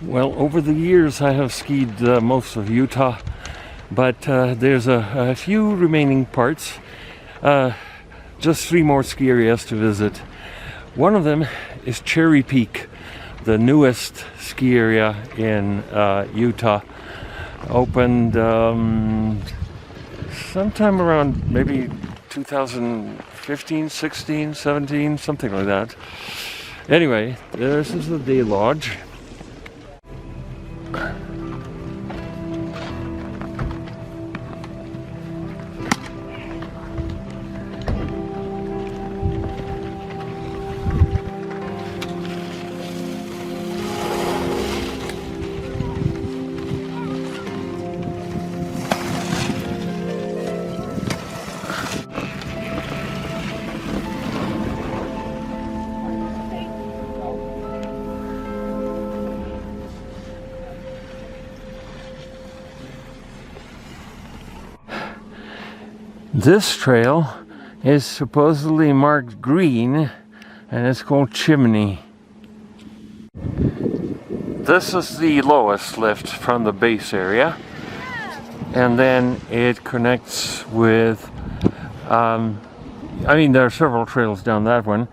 Well, over the years I have skied most of Utah, but there's a few remaining parts. Just 3 more ski areas to visit. One of them is Cherry Peak, the newest ski area in Utah. Opened sometime around maybe 2015, 16, 17, something like that. Anyway, this is the day lodge. This trail is supposedly marked green and it's called Chimney. This is the lowest lift from the base area, and then it connects with there are several trails down that one,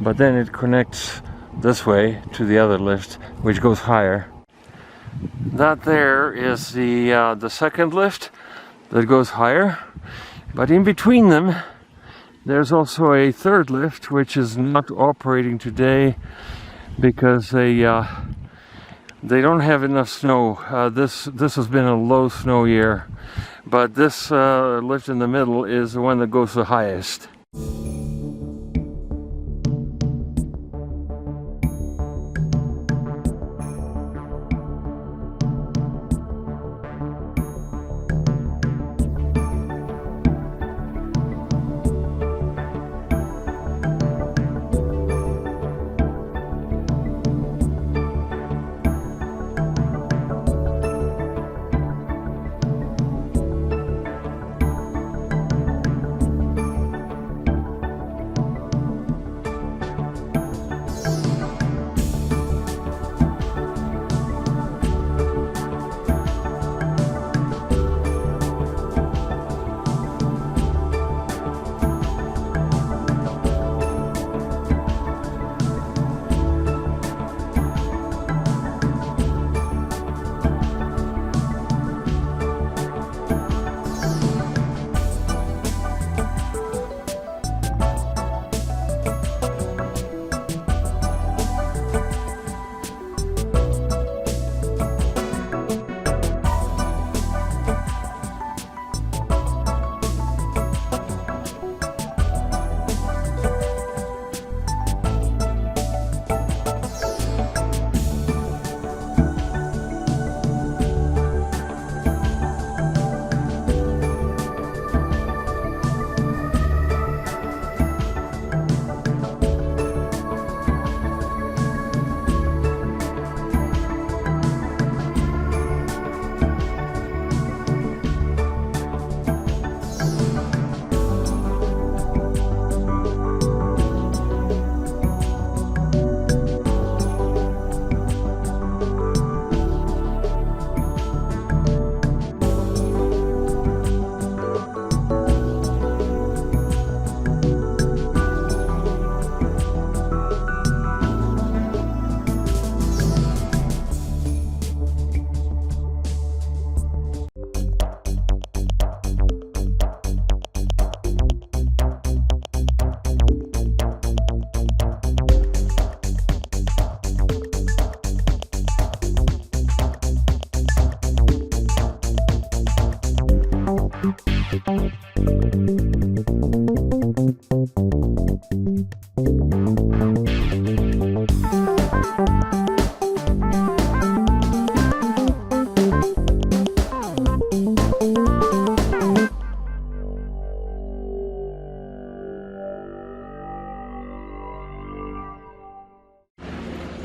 but then it connects this way to the other lift, which goes higher. That there is the second lift that goes higher. But in between them, there's also a third lift, which is not operating today because they don't have enough snow. This has been a low snow year, but this lift in the middle is the one that goes the highest.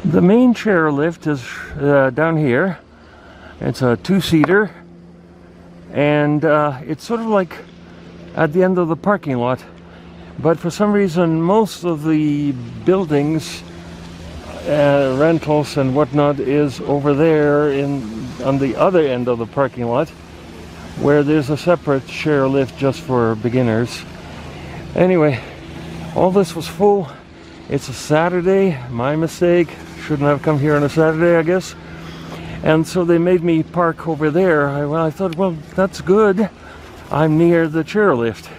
The main chairlift is down here. It's a 2-seater, and it's sort of like at the end of the parking lot. But for some reason, most of the buildings rentals and whatnot is over there on the other end of the parking lot, where there's a separate share lift just for beginners. Anyway, all this was full. It's a Saturday, my mistake. Shouldn't have come here on a Saturday, I guess. And so they made me park over there. I thought, well, that's good. I'm near the chairlift.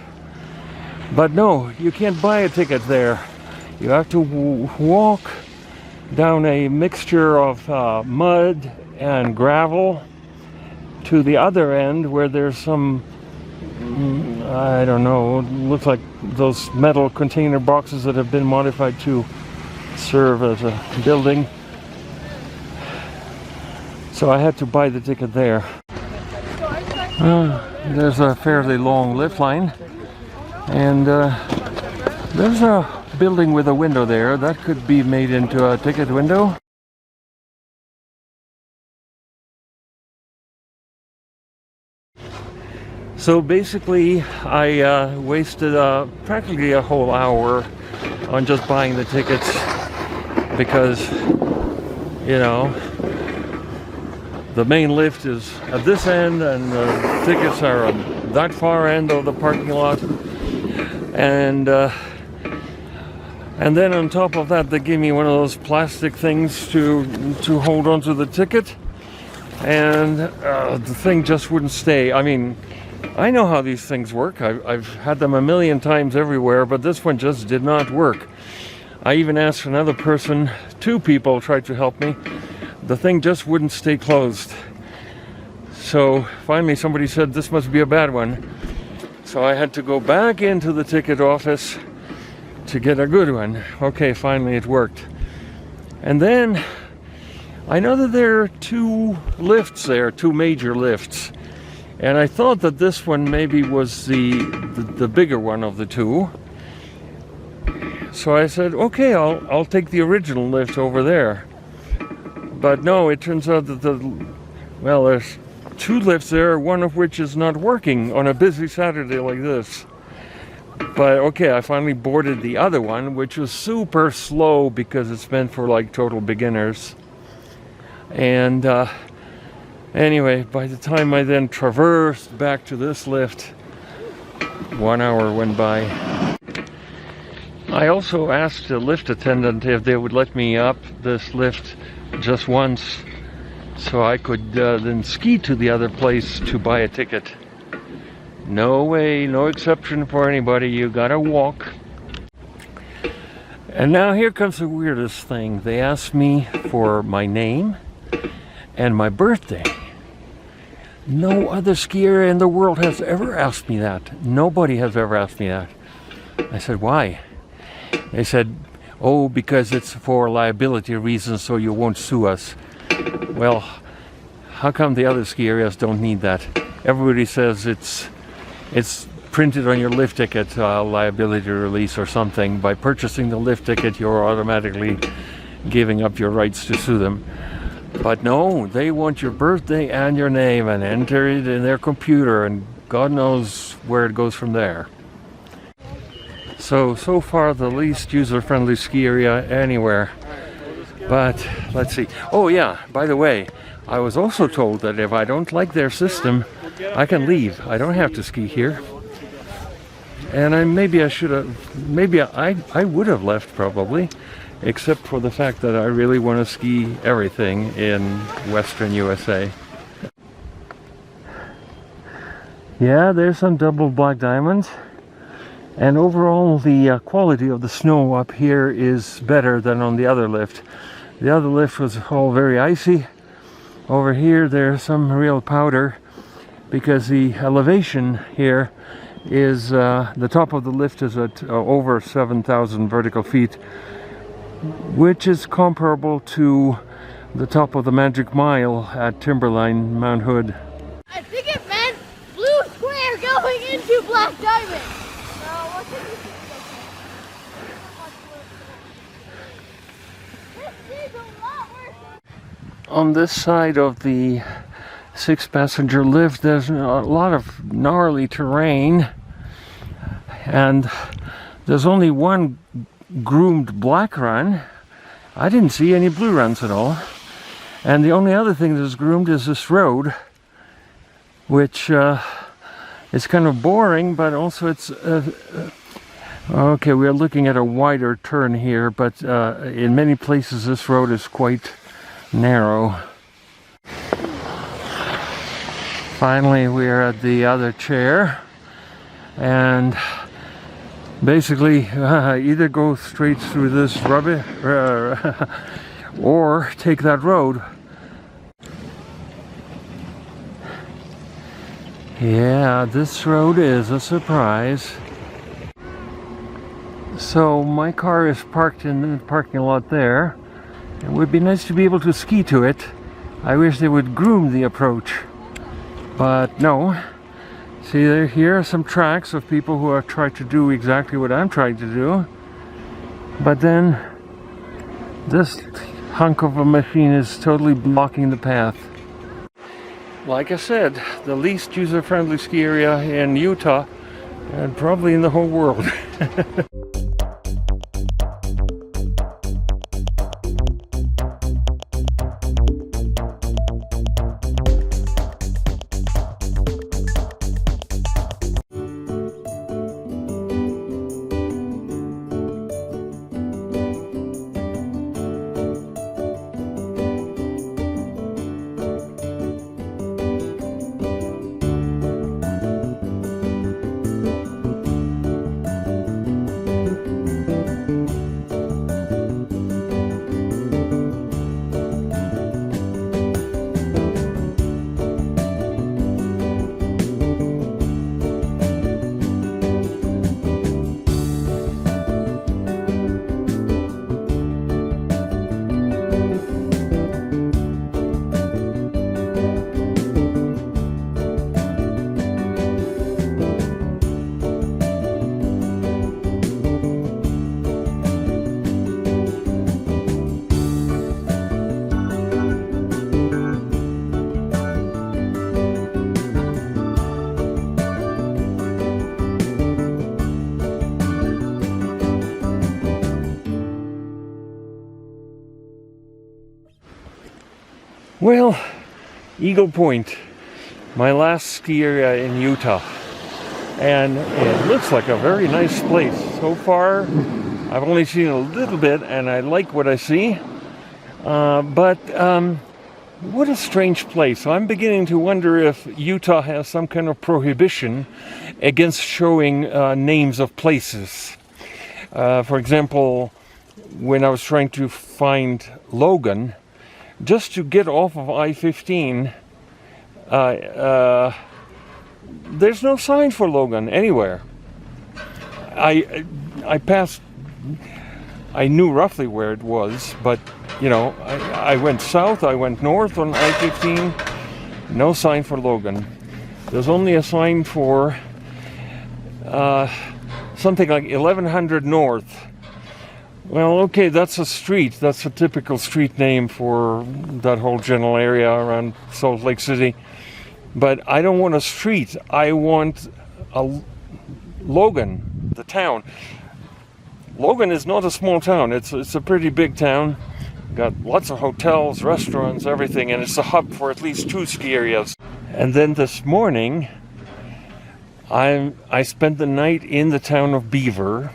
But no, you can't buy a ticket there. You have to walk down a mixture of mud and gravel to the other end where there's some, I don't know, looks like those metal container boxes that have been modified to serve as a building. So I had to buy the ticket there. There's a fairly long lift line, and there's a building with a window there that could be made into a ticket window. So basically, I wasted practically a whole hour on just buying the tickets because, you know, the main lift is at this end and the tickets are on that far end of the parking lot. And then on top of that, they gave me one of those plastic things to hold onto the ticket, and the thing just wouldn't stay. I mean, I know how these things work. I've had them a million times everywhere, but this one just did not work. I even asked another person, 2 people tried to help me. The thing just wouldn't stay closed. So finally somebody said this must be a bad one. So I had to go back into the ticket office to get a good one. Okay, finally it worked. And then I know that there are 2 lifts there, 2 major lifts. And I thought that this one maybe was the bigger one of the 2. So I said, okay, I'll take the original lift over there. But no, it turns out that there's 2 lifts there, one of which is not working on a busy Saturday like this. But okay, I finally boarded the other one, which was super slow because it's meant for like total beginners. And anyway, by the time I then traversed back to this lift, 1 hour went by. I also asked the lift attendant if they would let me up this lift just once so I could then ski to the other place to buy a ticket. No way, no exception for anybody, you gotta walk. And now here comes the weirdest thing. They asked me for my name and my birthday. No other skier in the world has ever asked me that. Nobody has ever asked me that. I said, why? They said, oh, because it's for liability reasons, so you won't sue us. Well, how come the other ski areas don't need that? Everybody says it's printed on your lift ticket, liability release or something. By purchasing the lift ticket, you're automatically giving up your rights to sue them. But no, they want your birthday and your name and enter it in their computer, and God knows where it goes from there. So far the least user-friendly ski area anywhere. But let's see. Oh yeah, by the way, I was also told that if I don't like their system, I can leave. I don't have to ski here. And I would have left probably, except for the fact that I really want to ski everything in Western USA. Yeah, there's some double black diamonds. And overall, the quality of the snow up here is better than on the other lift. The other lift was all very icy. Over here, there's some real powder because the elevation here is, the top of the lift is at over 7,000 vertical feet, which is comparable to the top of the Magic Mile at Timberline Mount Hood. I think it meant blue square going into black diamond. On this side of the 6-passenger lift, there's a lot of gnarly terrain, and there's only one groomed black run, I didn't see any blue runs at all. And the only other thing that is groomed is this road, which is kind of boring, but also it's okay, we're looking at a wider turn here, but in many places this road is quite narrow. Finally, we're at the other chair, and basically either go straight through this rubbish or take that road. Yeah, this road is a surprise. So my car is parked in the parking lot there. It would be nice to be able to ski to it. I wish they would groom the approach, but no. See, here are some tracks of people who have tried to do exactly what I'm trying to do, but then this hunk of a machine is totally blocking the path. Like I said, the least user-friendly ski area in Utah, and probably in the whole world. Well, Eagle Point, my last ski area in Utah, and it looks like a very nice place. So far, I've only seen a little bit, and I like what I see, but what a strange place. So I'm beginning to wonder if Utah has some kind of prohibition against showing names of places. For example, when I was trying to find Logan, just to get off of I-15, there's no sign for Logan anywhere. I passed, I knew roughly where it was, but you know, I went south, I went north on I-15, no sign for Logan. There's only a sign for something like 1100 North. Well, okay, that's a street. That's a typical street name for that whole general area around Salt Lake City. But I don't want a street. I want a Logan, the town. Logan is not a small town. It's a pretty big town. Got lots of hotels, restaurants, everything, and it's a hub for at least 2 ski areas. And then this morning, I spent the night in the town of Beaver,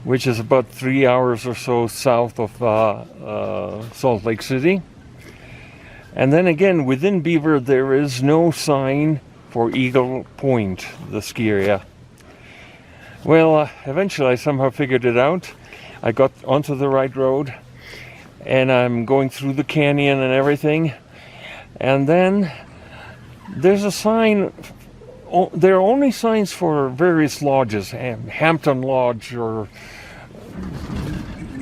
which is about 3 hours or so south of Salt Lake City. And then again, within Beaver, there is no sign for Eagle Point, the ski area. Well, eventually I somehow figured it out. I got onto the right road, and I'm going through the canyon and everything. And then there's a sign. There are only signs for various lodges, Hampton Lodge, or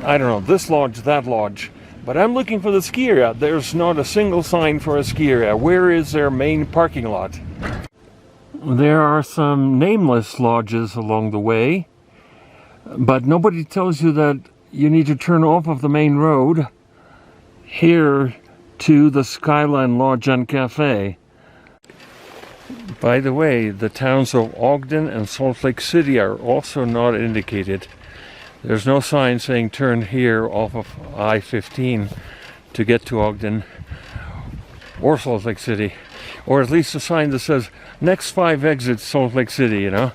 I don't know, this lodge, that lodge. But I'm looking for the ski area. There's not a single sign for a ski area. Where is their main parking lot? There are some nameless lodges along the way, but nobody tells you that you need to turn off of the main road here to the Skyline Lodge and Cafe. By the way, the towns of Ogden and Salt Lake City are also not indicated. There's no sign saying turn here off of I-15 to get to Ogden or Salt Lake City, or at least a sign that says next 5 exits Salt Lake City, you know.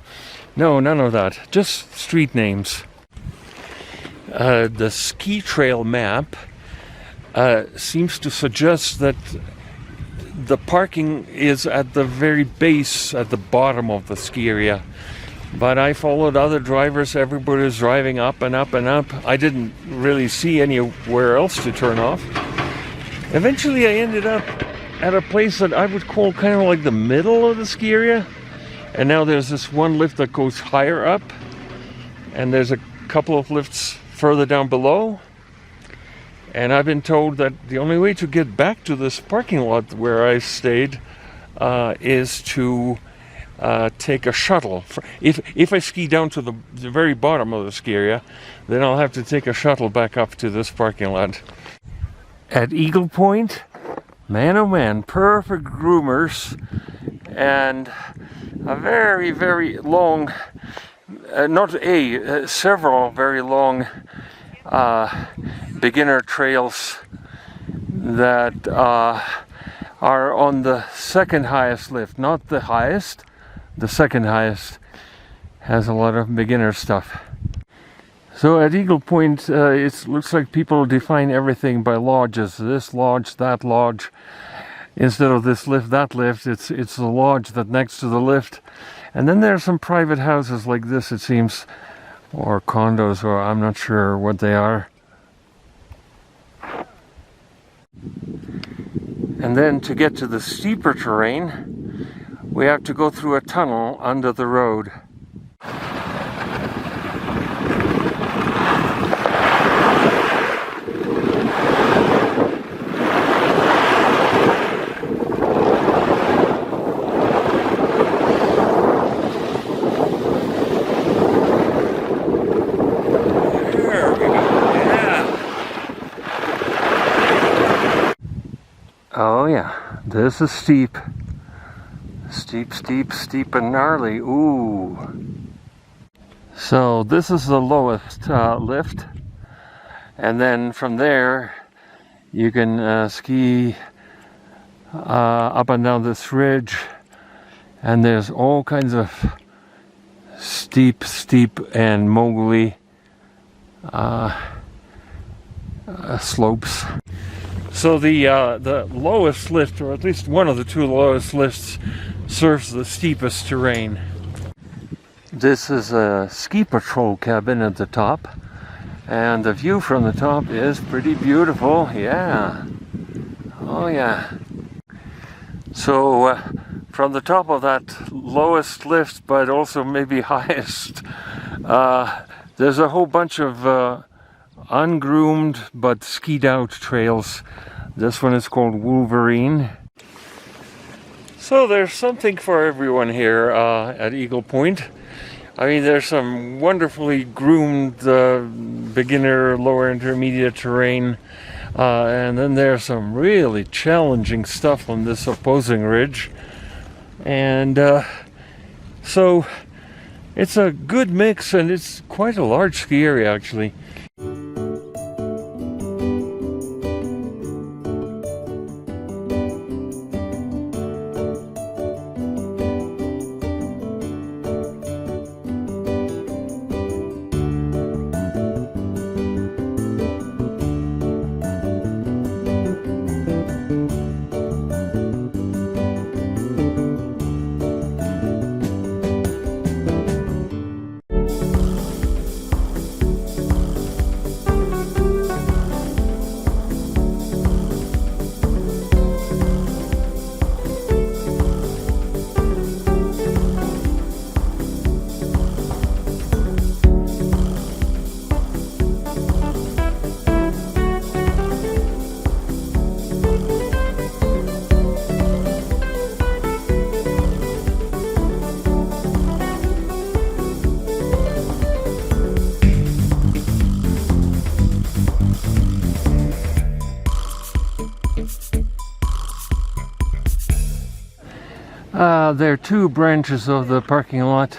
No, none of that, just street names. The ski trail map seems to suggest that the parking is at the very base, at the bottom of the ski area. But I followed other drivers, everybody was driving up and up and up. I didn't really see anywhere else to turn off. Eventually I ended up at a place that I would call kind of like the middle of the ski area. And now there's this one lift that goes higher up, and there's a couple of lifts further down below. And I've been told that the only way to get back to this parking lot where I stayed is to take a shuttle. If I ski down to the very bottom of the ski area, then I'll have to take a shuttle back up to this parking lot. At Eagle Point, man oh man, perfect groomers, and a very, very long, several very long beginner trails that are on the second highest lift, not the highest. The second highest has a lot of beginner stuff. So at Eagle Point, it looks like people define everything by lodges. This lodge, that lodge. Instead of this lift, that lift, it's the lodge that's next to the lift. And then there are some private houses like this, it seems, or condos, or I'm not sure what they are. And then to get to the steeper terrain, we have to go through a tunnel under the road. Oh yeah, this is steep. Steep, steep, steep and gnarly. Ooh. So this is the lowest lift. And then from there, you can ski up and down this ridge. And there's all kinds of steep and mogully slopes. So the lowest lift, or at least one of the two lowest lifts, serves the steepest terrain. This is a ski patrol cabin at the top, and the view from the top is pretty beautiful. Yeah. Oh yeah. So from the top of that lowest lift, but also maybe highest, there's a whole bunch of ungroomed but skied out trails. This one is called Wolverine. So there's something for everyone here at Eagle Point. I mean, there's some wonderfully groomed beginner, lower intermediate terrain, and then there's some really challenging stuff on this opposing ridge. And so it's a good mix, and it's quite a large ski area actually. There are two branches of the parking lot,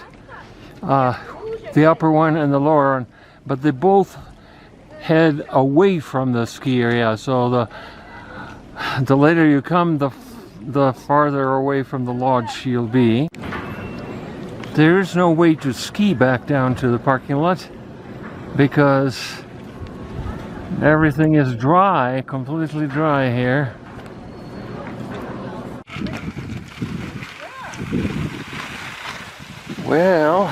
the upper one and the lower one, but they both head away from the ski area. So the later you come, the farther away from the lodge you'll be. There is no way to ski back down to the parking lot because everything is dry, completely dry here. Well,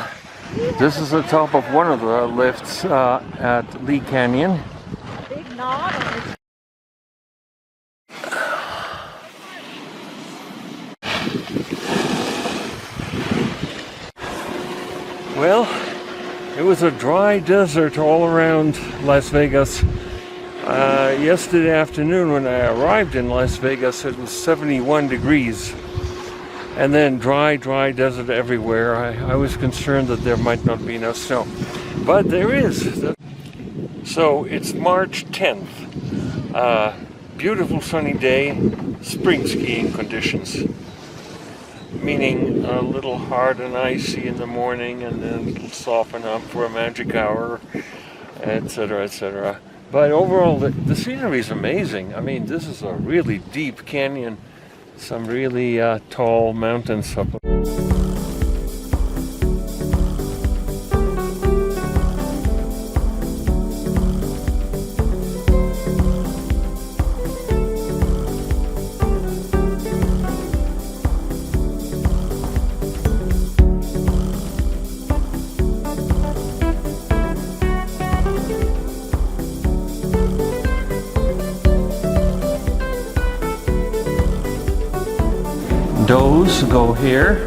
this is the top of one of the lifts at Lee Canyon. Big knot on it. Well, it was a dry desert all around Las Vegas. Yesterday afternoon when I arrived in Las Vegas, it was 71 degrees. And then dry desert everywhere. I was concerned that there might not be enough snow. But there is. So it's March 10th. Beautiful sunny day, spring skiing conditions. Meaning a little hard and icy in the morning and then it'll soften up for a magic hour, etc., etc. But overall, the scenery is amazing. I mean, this is a really deep canyon. Some really tall mountains up. Does go here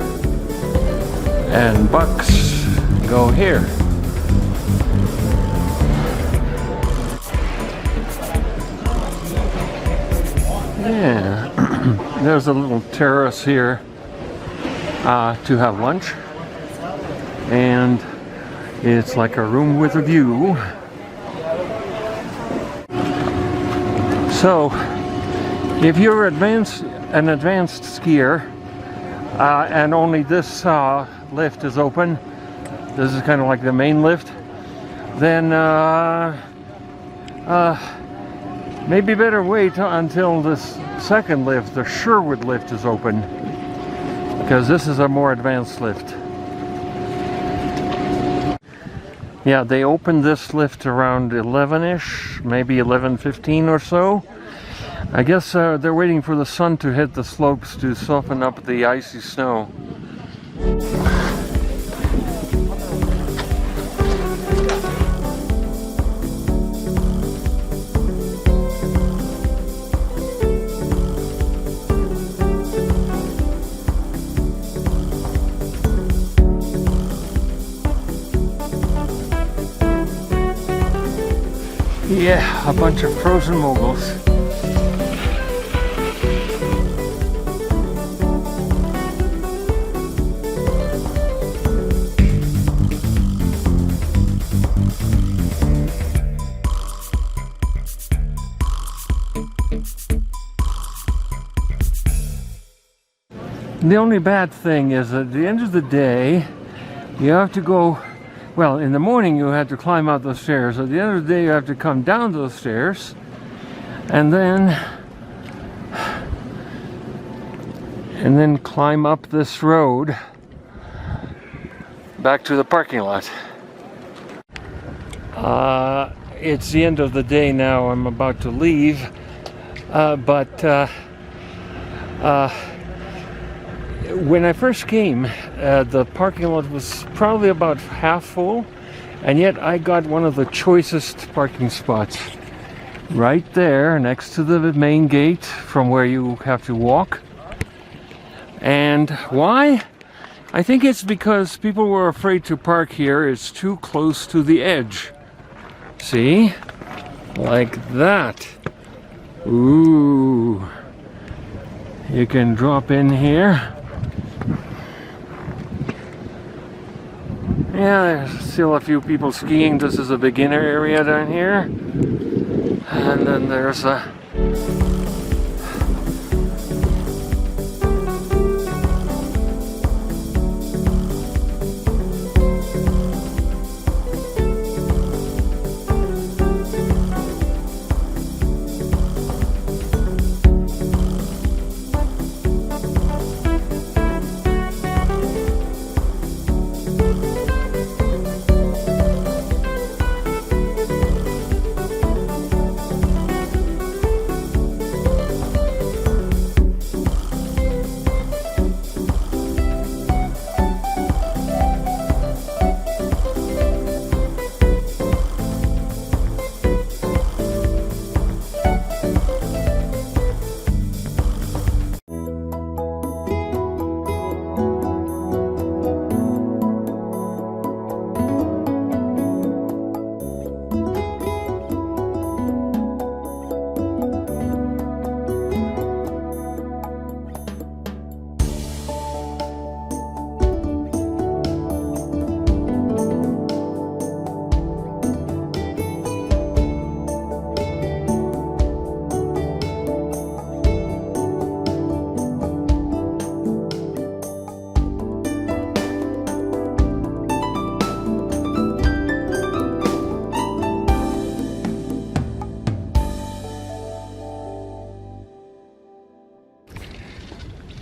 and bucks go here. Yeah, there's a little terrace here to have lunch, and it's like a room with a view. So if you're an advanced skier and only this lift is open, this is kind of like the main lift, then maybe better wait until this second lift, the Sherwood lift, is open, because this is a more advanced lift. Yeah, they opened this lift around 11-ish, maybe 11:15 or so. I guess they're waiting for the sun to hit the slopes to soften up the icy snow. Yeah, a bunch of frozen moguls. The only bad thing is at the end of the day, you have to go, well, in the morning you have to climb out those stairs. At the end of the day, you have to come down those stairs and then climb up this road back to the parking lot. It's the end of the day now. I'm about to leave, when I first came, the parking lot was probably about half full, and yet I got one of the choicest parking spots right there next to the main gate from where you have to walk. And why? I think it's because people were afraid to park here. It's too close to the edge. See? Like that. Ooh. You can drop in here. Yeah, there's still a few people skiing. This is a beginner area down here. And then there's a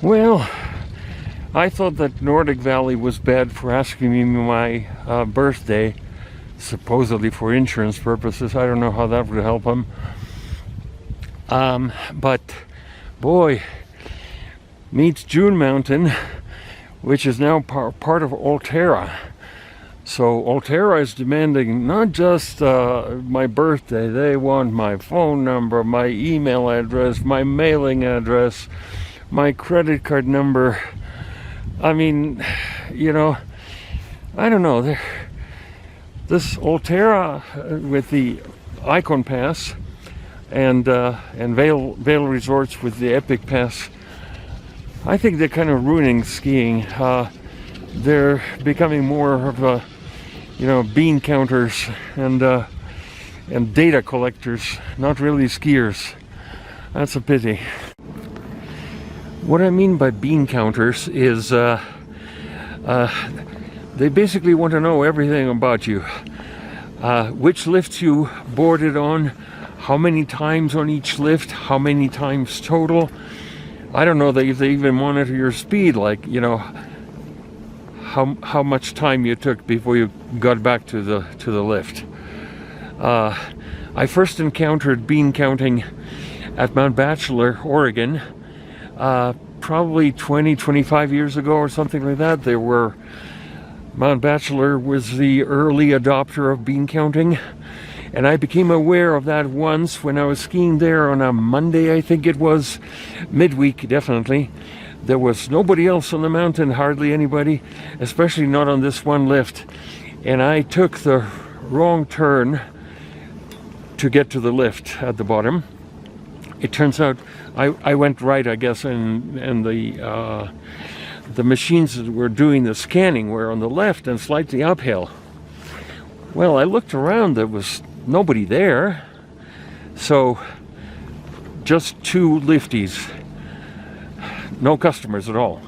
Well, I thought that Nordic Valley was bad for asking me my birthday, supposedly for insurance purposes. I don't know how that would help them. But boy, meets June Mountain, which is now part of Alterra. So Alterra is demanding not just my birthday, they want my phone number, my email address, my mailing address, my credit card number. I mean, you know, I don't know. This Alterra with the Icon Pass and Vail Resorts with the Epic Pass, I think they're kind of ruining skiing. They're becoming more of a, you know, bean counters and data collectors, not really skiers. That's a pity. What I mean by bean counters is they basically want to know everything about you. Which lifts you boarded on, how many times on each lift, how many times total. I don't know if they even monitor your speed, like, you know, how much time you took before you got back to the lift. I first encountered bean counting at Mount Bachelor, Oregon, probably 25 years ago or something like that. Mount Bachelor was the early adopter of bean counting, and I became aware of that once when I was skiing there on a Monday, I think it was, midweek definitely. There was nobody else on the mountain, hardly anybody, especially not on this one lift. And I took the wrong turn to get to the lift at the bottom. It turns out I went right, I guess, and the machines that were doing the scanning were on the left and slightly uphill. Well, I looked around, there was nobody there. So, just two lifties. No customers at all.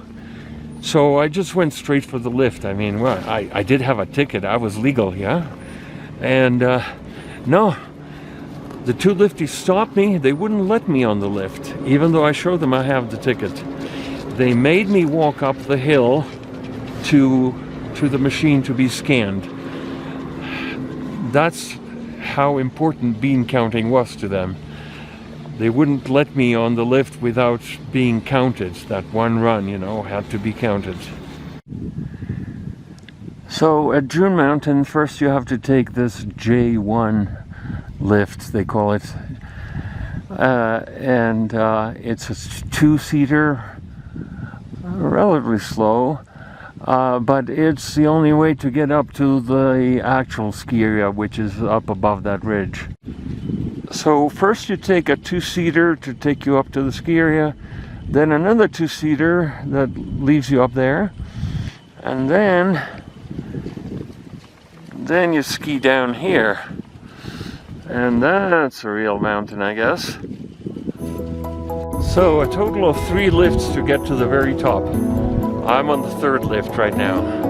So I just went straight for the lift. I mean, well, I did have a ticket. I was legal, yeah? And no, the two lifties stopped me. They wouldn't let me on the lift, even though I showed them I have the ticket. They made me walk up the hill to the machine to be scanned. That's how important bean counting was to them. They wouldn't let me on the lift without being counted. That one run, you know, had to be counted. So at June Mountain, first you have to take this J1 lift, they call it. It's a two-seater, relatively slow, but it's the only way to get up to the actual ski area, which is up above that ridge. So first you take a two-seater to take you up to the ski area, then another two-seater that leaves you up there, and then you ski down here. And that's a real mountain, I guess. So a total of 3 lifts to get to the very top. I'm on the 3rd lift right now.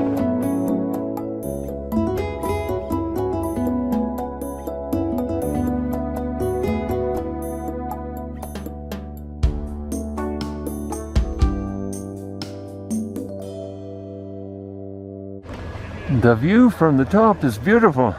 The view from the top is beautiful.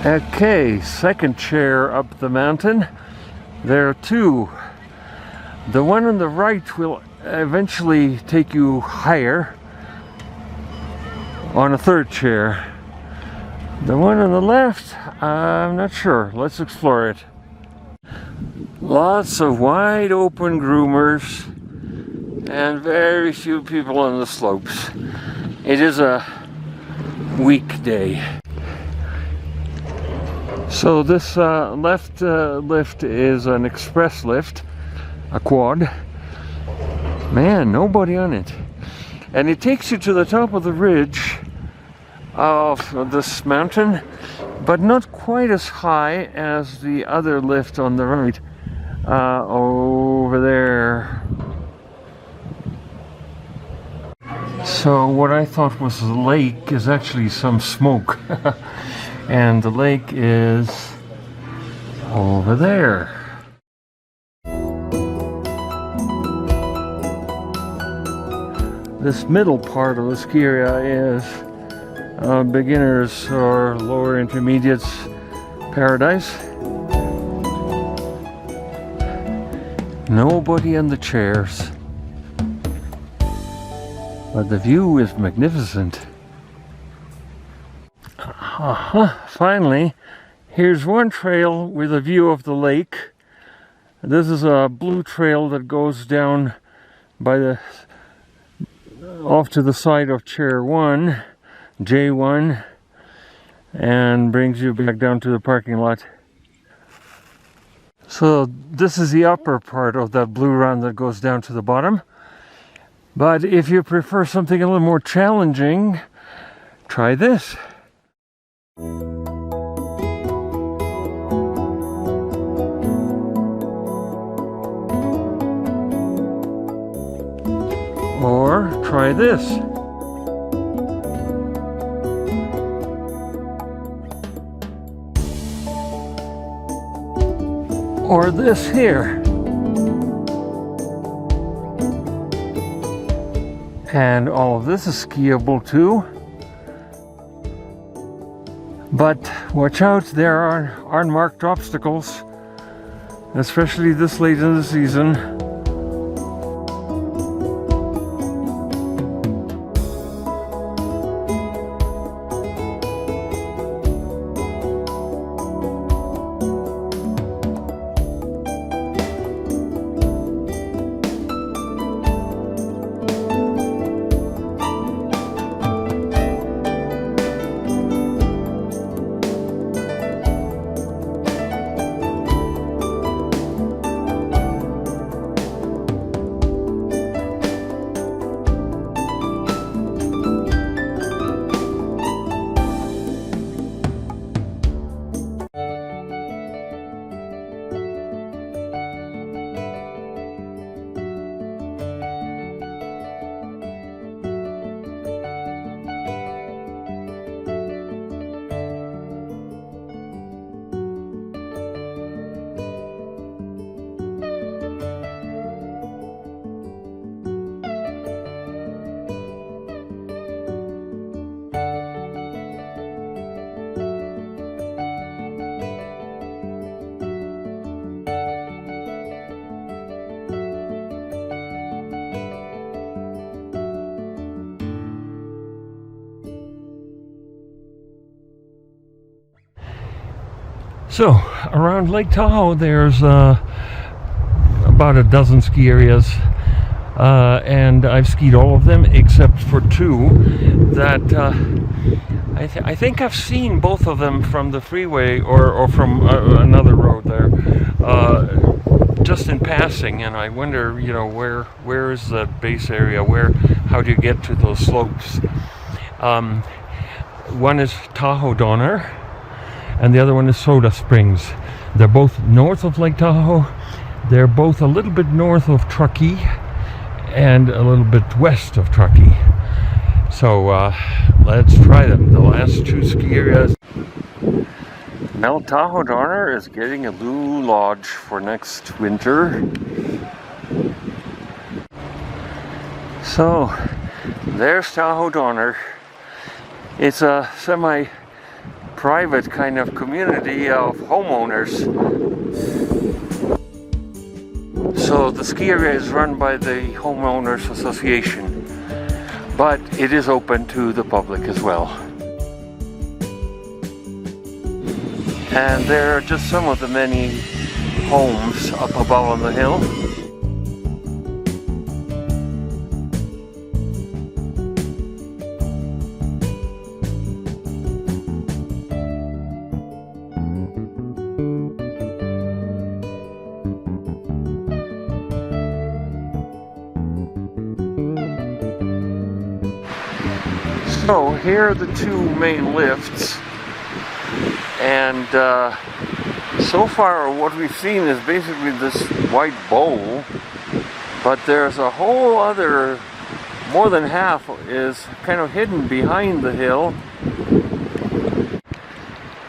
Okay, second chair up the mountain. There are 2. The one on the right will eventually take you higher on a 3rd chair. The one on the left, I'm not sure. Let's explore it. Lots of wide open groomers and very few people on the slopes. It is a weekday. So this left lift is an express lift, a quad. Man, nobody on it. And it takes you to the top of the ridge of this mountain, but not quite as high as the other lift on the right. over there. So what I thought was a lake is actually some smoke. And the lake is over there. This middle part of the ski area is beginners or lower intermediates paradise. Nobody in the chairs, but the view is magnificent. Finally, here's one trail with a view of the lake. This is a blue trail that goes down by the off to the side of Chair 1, J1, and brings you back down to the parking lot. So this is the upper part of that blue run that goes down to the bottom. But if you prefer something a little more challenging, try this. Or try this. Or this here. And all of this is skiable too. But watch out, there are unmarked obstacles, especially this late in the season. So, around Lake Tahoe there's about a dozen ski areas, and I've skied all of them except for two that I think I've seen both of them from the freeway or from another road there, just in passing, and I wonder, you know, where is the base area, how do you get to those slopes? One is Tahoe Donner, and the other one is Soda Springs. They're both north of Lake Tahoe. They're both a little bit north of Truckee and a little bit west of Truckee. So let's try them. The last two ski areas. Now Tahoe Donner is getting a new lodge for next winter. So there's Tahoe Donner. It's a semi-private kind of community of homeowners. So the ski area is run by the Homeowners Association, but it is open to the public as well. And there are just some of the many homes up above on the hill. So here are the two main lifts, and So far what we've seen is basically this white bowl, but there's a whole other, more than half is kind of hidden behind the hill.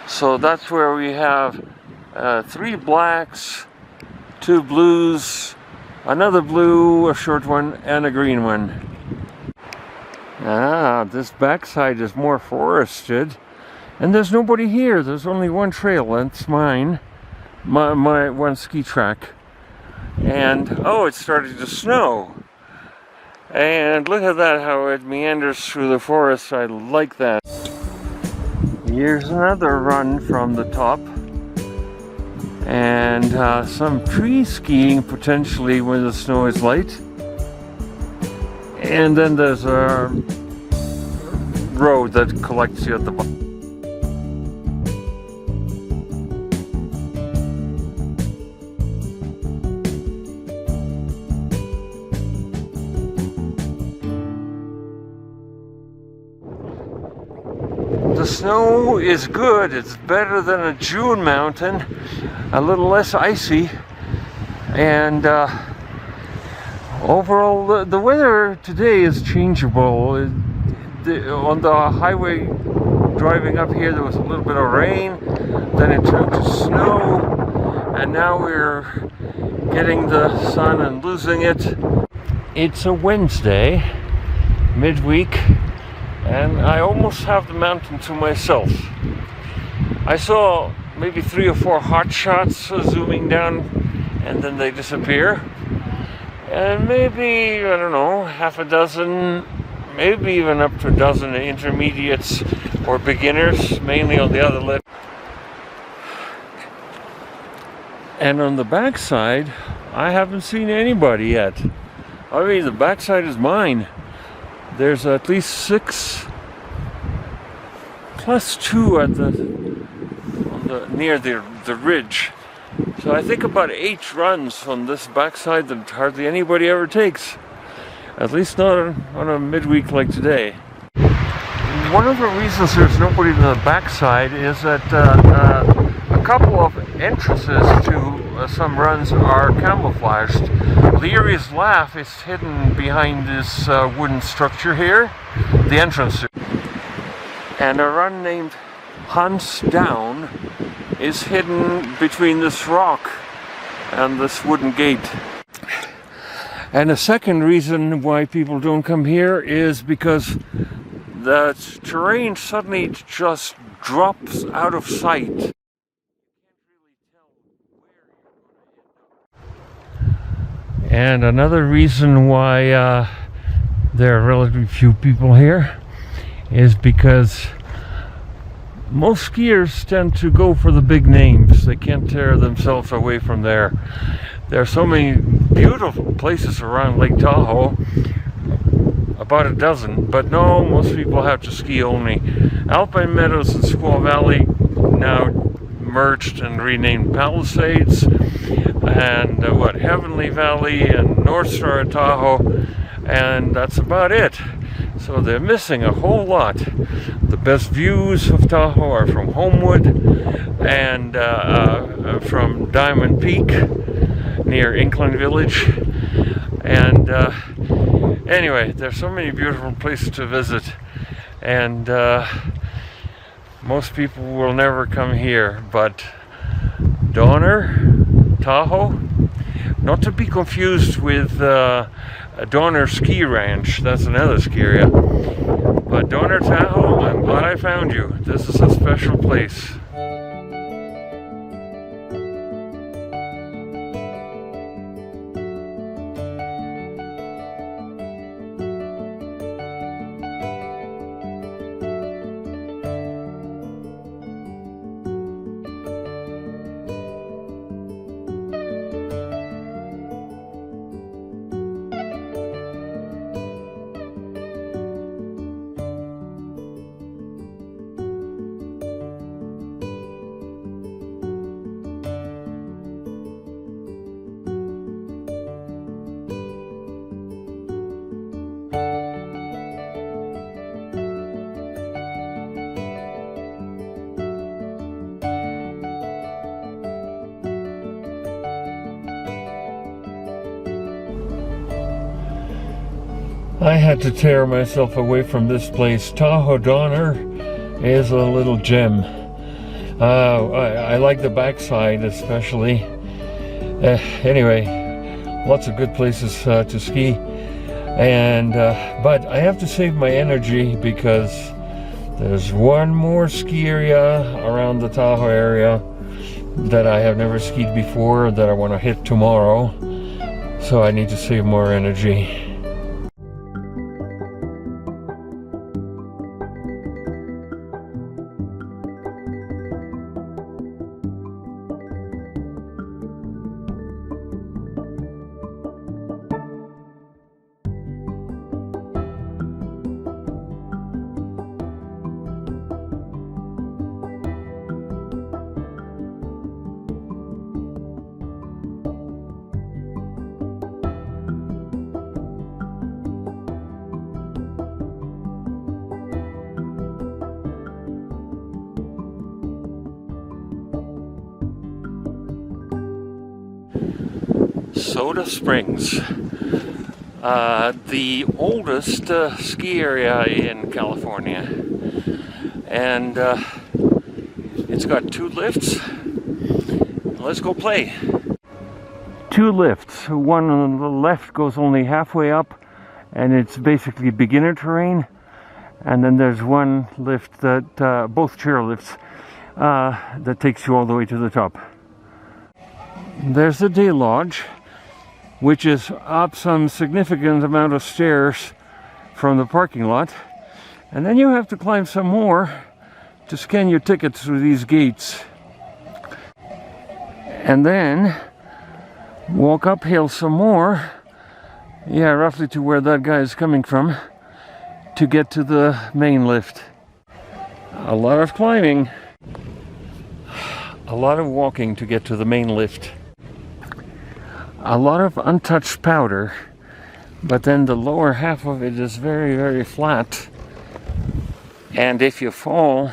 So that's where we have 3 blacks, 2 blues, another blue, a short one, and a green one. Ah, this backside is more forested, and there's nobody here. There's only one trail, that's mine, my one ski track. And oh, it's starting to snow. And look at that, how it meanders through the forest. I like that. Here's another run from the top. And some tree skiing potentially when the snow is light. And then there's a road that collects you at the bottom. The snow is good. It's better than a June mountain, a little less icy, and overall the weather today is changeable. On the highway driving up here there was a little bit of rain, then it turned to snow, and now we're getting the sun and losing it. It's a Wednesday, midweek, and I almost have the mountain to myself. I saw maybe 3 or 4 hot shots zooming down, and then they disappear. And maybe, I don't know, half a dozen, maybe even up to a dozen intermediates or beginners, mainly on the other lift. And on the backside, I haven't seen anybody yet. I mean, the backside is mine. There's at least 6 plus 2 at near the ridge. So I think about 8 runs on this backside that hardly anybody ever takes. At least not on a midweek like today. One of the reasons there's nobody in the backside is that a couple of entrances to some runs are camouflaged. Leary's Laugh is hidden behind this wooden structure here, the entrance. And a run named Hans Down is hidden between this rock and this wooden gate. And a second reason why people don't come here is because the terrain suddenly just drops out of sight. And another reason why there are relatively few people here is because most skiers tend to go for the big names. They can't tear themselves away from there. There are so many beautiful places around Lake Tahoe, about a dozen, but no, most people have to ski only. Alpine Meadows and Squaw Valley now merged and renamed Palisades, and Heavenly Valley and North Star at Tahoe, and that's about it. So they're missing a whole lot. The best views of Tahoe are from Homewood and from Diamond Peak near Inkling Village. And anyway, there's so many beautiful places to visit, and most people will never come here. But Donner, Tahoe, not to be confused with Donner Ski Ranch, that's another ski area. But Donner, Tahoe, I'm glad I found you. This is a special place. I had to tear myself away from this place. Tahoe Donner is a little gem. I like the backside especially. Anyway, lots of good places to ski. And but I have to save my energy because there's one more ski area around the Tahoe area that I have never skied before that I want to hit tomorrow. So I need to save more energy. Soda Springs, the oldest ski area in California, and it's got 2 lifts. Let's go play. 2 lifts. One on the left goes only halfway up, and it's basically beginner terrain. And then there's one lift that, both chair lifts, that takes you all the way to the top. There's the day lodge, which is up some significant amount of stairs from the parking lot. And then you have to climb some more to scan your ticket through these gates. And then walk uphill some more, yeah, roughly to where that guy is coming from, to get to the main lift. A lot of climbing, a lot of walking to get to the main lift. A lot of untouched powder, but then the lower half of it is very, very flat. And if you fall,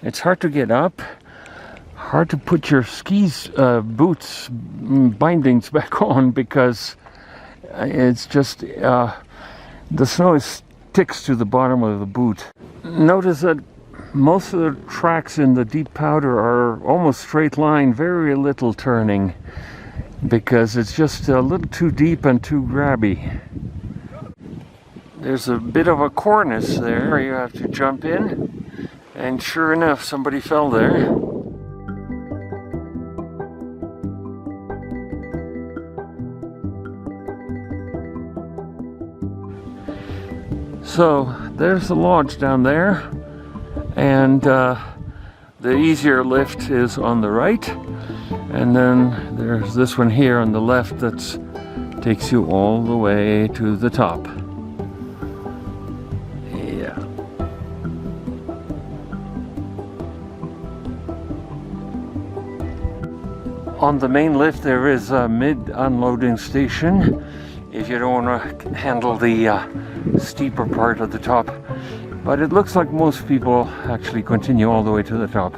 it's hard to get up, hard to put your skis, boots, bindings back on, because it's just, the snow sticks to the bottom of the boot. Notice that most of the tracks in the deep powder are almost straight line, very little turning, because it's just a little too deep and too grabby. There's a bit of a cornice there you have to jump in, and sure enough, somebody fell there. So there's the lodge down there, and the easier lift is on the right. And then there's this one here on the left that takes you all the way to the top. Yeah. On the main lift there is a mid-unloading station if you don't want to handle the steeper part of the top. But it looks like most people actually continue all the way to the top.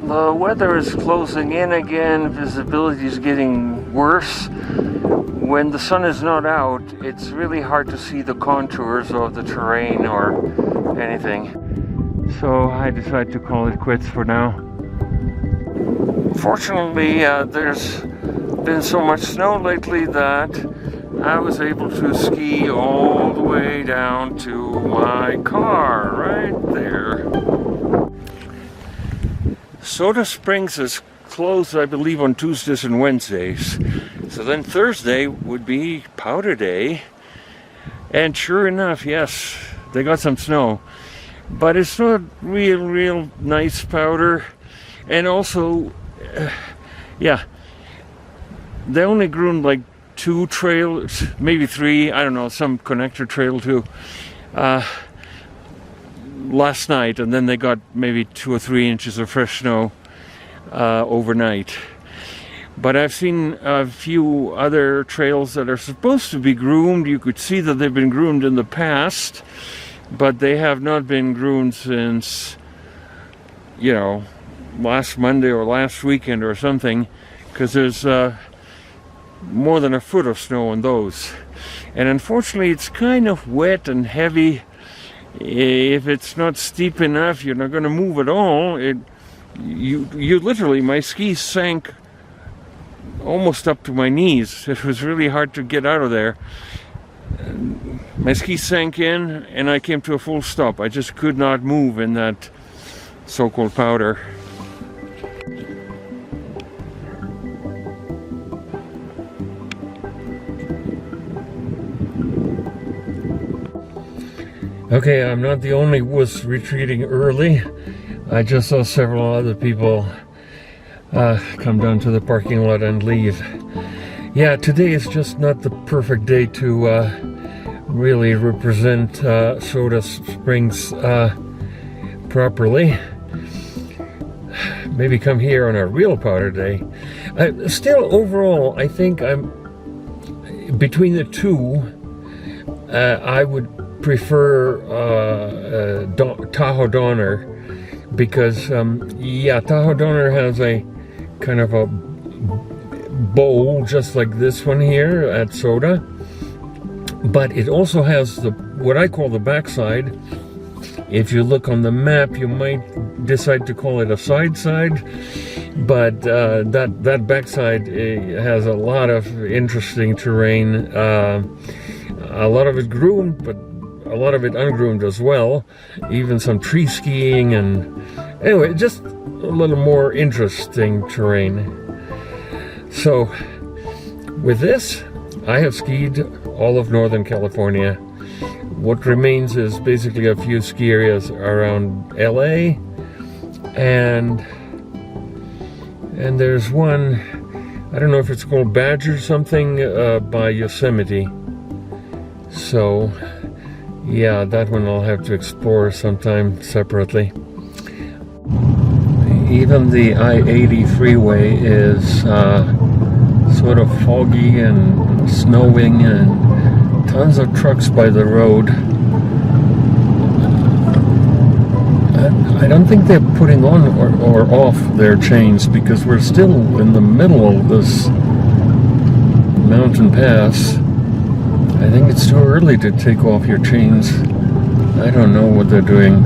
The weather is closing in again, visibility is getting worse. When the sun is not out, it's really hard to see the contours of the terrain or anything. So I decided to call it quits for now. Fortunately, there's been so much snow lately that I was able to ski all the way down to my car, right there. Soda Springs is closed, I believe, on Tuesdays and Wednesdays. So then Thursday would be powder day. And sure enough, yes, they got some snow. But it's not real nice powder. And also, yeah, they only groomed like 2 trails, maybe 3, I don't know, some connector trail too, last night, and then they got maybe 2 or 3 inches of fresh snow overnight. But I've seen a few other trails that are supposed to be groomed. You could see that they've been groomed in the past, but they have not been groomed since, you know, last Monday or last weekend or something, because there's more than a foot of snow on those. And unfortunately, it's kind of wet and heavy. If it's not steep enough, you're not going to move at all. You literally, my skis sank almost up to my knees. It was really hard to get out of there. My skis sank in and I came to a full stop. I just could not move in that so-called powder. Okay, I'm not the only wuss retreating early. I just saw several other people come down to the parking lot and leave. Yeah, today is just not the perfect day to really represent Soda Springs properly. Maybe come here on a real powder day. Still, overall, I think I'm between the two. I would prefer Tahoe Donner because Tahoe Donner has a kind of a bowl just like this one here at Soda, but it also has what I call the backside. If you look on the map, you might decide to call it a side, but that backside has a lot of interesting terrain. A lot of it groomed, but a lot of it ungroomed as well. Even some tree skiing, and anyway, just a little more interesting terrain. So with this, I have skied all of Northern California. What remains is basically a few ski areas around LA, and there's one, I don't know if it's called Badger something, by Yosemite. So yeah, that one I'll have to explore sometime separately. Even the I-80 freeway is sort of foggy and snowing and tons of trucks by the road. I don't think they're putting on or off their chains because we're still in the middle of this mountain pass. I think it's too early to take off your chains. I don't know what they're doing.